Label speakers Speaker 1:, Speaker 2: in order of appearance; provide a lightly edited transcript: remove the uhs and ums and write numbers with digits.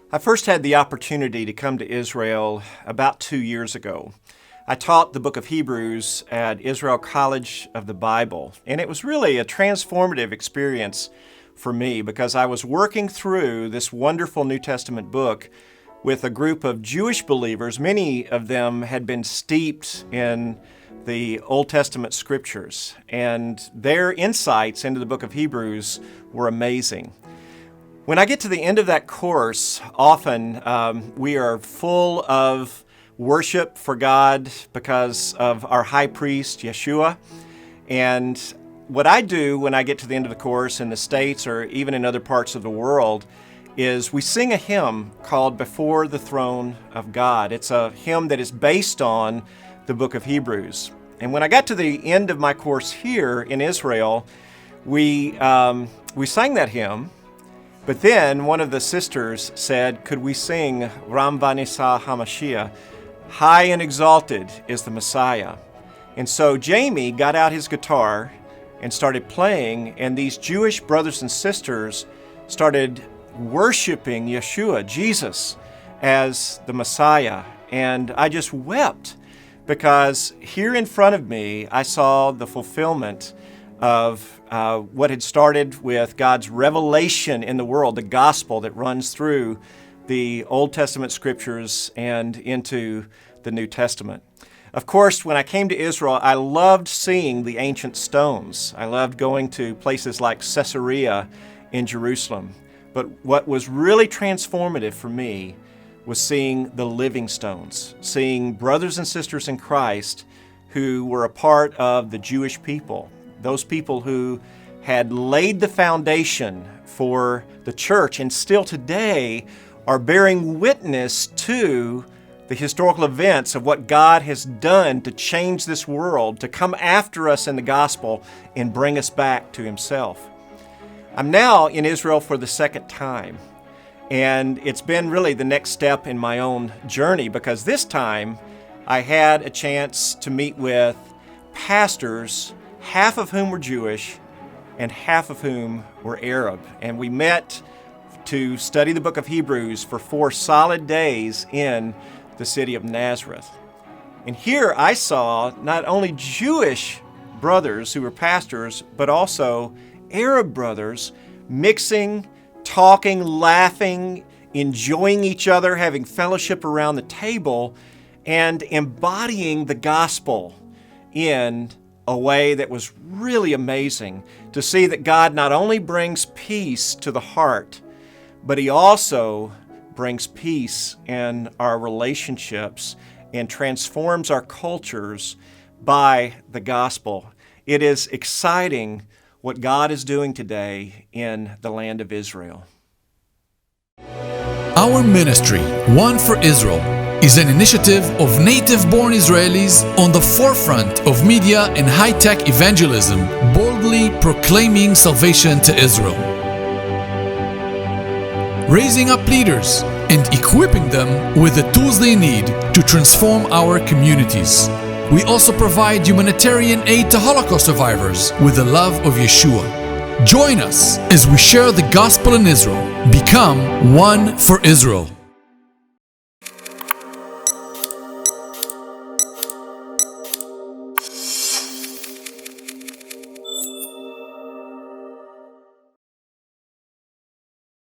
Speaker 1: I first had the opportunity to come to Israel about 2 years ago. I taught the book of Hebrews at Israel College of the Bible, and it was really a transformative experience for me because I was working through this wonderful New Testament book with a group of Jewish believers. Many of them had been steeped in the Old Testament scriptures, and their insights into the book of Hebrews were amazing. When I get to the end of that course, often we are full of worship for God because of our high priest, Yeshua. And what I do when I get to the end of the course in the States or even in other parts of the world is we sing a hymn called Before the Throne of God. It's a hymn that is based on the book of Hebrews. And when I got to the end of my course here in Israel, we sang that hymn. But then one of the sisters said, could we sing Ram Vanessa HaMashiach, High and Exalted is the Messiah. And so Jamie got out his guitar and started playing, and these Jewish brothers and sisters started worshiping Yeshua, Jesus, as the Messiah. And I just wept because here in front of me, I saw the fulfillment of what had started with God's revelation in the world, the gospel that runs through the Old Testament scriptures and into the New Testament. Of course, when I came to Israel, I loved seeing the ancient stones. I loved going to places like Caesarea in Jerusalem. But what was really transformative for me was seeing the living stones, seeing brothers and sisters in Christ who were a part of the Jewish people. Those people who had laid the foundation for the church and still today are bearing witness to the historical events of what God has done to change this world, to come after us in the gospel and bring us back to Himself. I'm now in Israel for the second time, and it's been really the next step in my own journey because this time I had a chance to meet with pastors, half of whom were Jewish and half of whom were Arab. And we met to study the book of Hebrews for 4 solid days in the city of Nazareth. And here I saw not only Jewish brothers who were pastors, but also Arab brothers mixing, talking, laughing, enjoying each other, having fellowship around the table, and embodying the gospel in a way that was really amazing to see that God not only brings peace to the heart, but He also brings peace in our relationships and transforms our cultures by the gospel. It is exciting what God is doing today in the land of Israel.
Speaker 2: Our ministry, One for Israel, is an initiative of native-born Israelis on the forefront of media and high-tech evangelism, boldly proclaiming salvation to Israel. Raising up leaders and equipping them with the tools they need to transform our communities. We also provide humanitarian aid to Holocaust survivors with the love of Yeshua. Join us as we share the gospel in Israel. Become One for Israel.